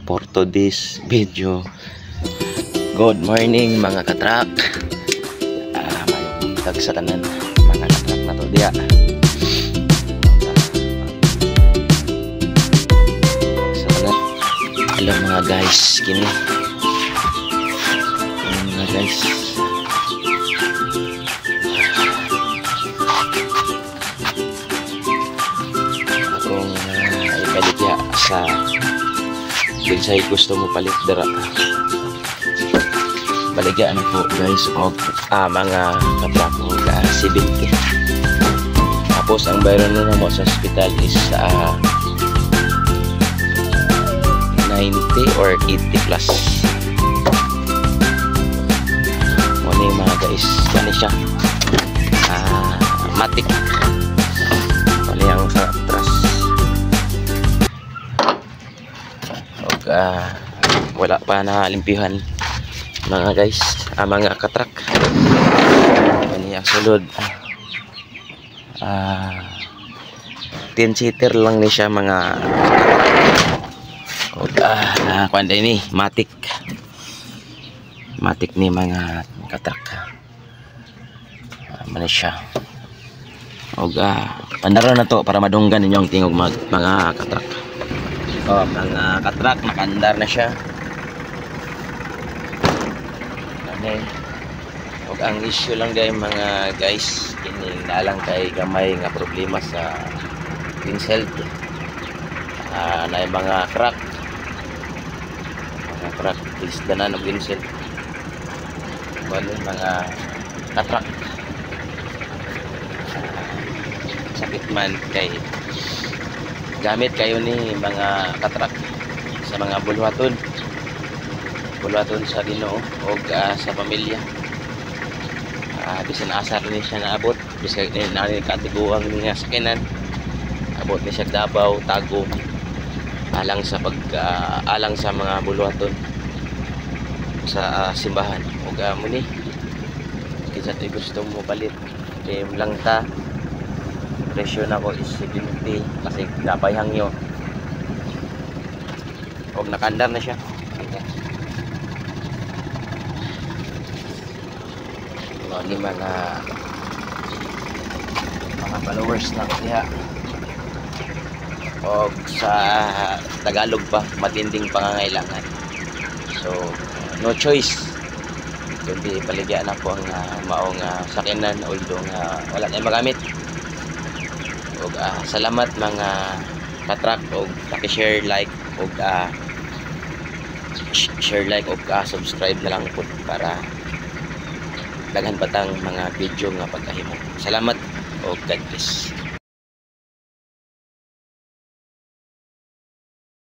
For today's video, good morning mga katrak. Mayong buntag sa tanan mga katrak na to diya. Sa tanan, hello mga guys, kini mga guys, akong ipaligya sa binsay gusto mo palit dara. Baligyan po guys og mga katrako ga 70. Tapos ang bayaran na mo sa hospital is 90 or 80 plus. Muna mga guys, yan siya matik. Muna yung sa atras og wala pa na limpihan mga guys, mga katrak. Ano yung sulod 10-seater lang ni siya mga kuan ini matik ni mga katrak. Ano siya og pandaro na to para madunggan ninyong tingog mga katrak. Mga katrak, nakandar na siya. Og ang issue lang guys mga guys, kini nalang kay gamay nga problema sa windshield. Na mga crack is danan og windshield. Bali mga katrak, sakit man kay gamit kayo ni mga katrak sa mga bulwaton sa Ginoo o sa pamilya. Bisan asar ni siya naabot, bisan nani katiguang nga sakinan, abot ni siya Davao, Tago, alang sa alang sa mga bulwaton sa simbahan. O muni kinsa tay gusto mo palit lang ta, presyo na ko is 70 kasi napay hangyo og nakandar na siya. Ni mga followers na diha o sa Tagalog pa, matinding pangangailangan. So no choice kundi paligyan na po ang maong sakinan o yung wala tayong magamit. Og salamat mga katrak og paki-share, like og share, like og subscribe na lang po para daghan patang mga video nga pagkahimo. Salamat o God bless.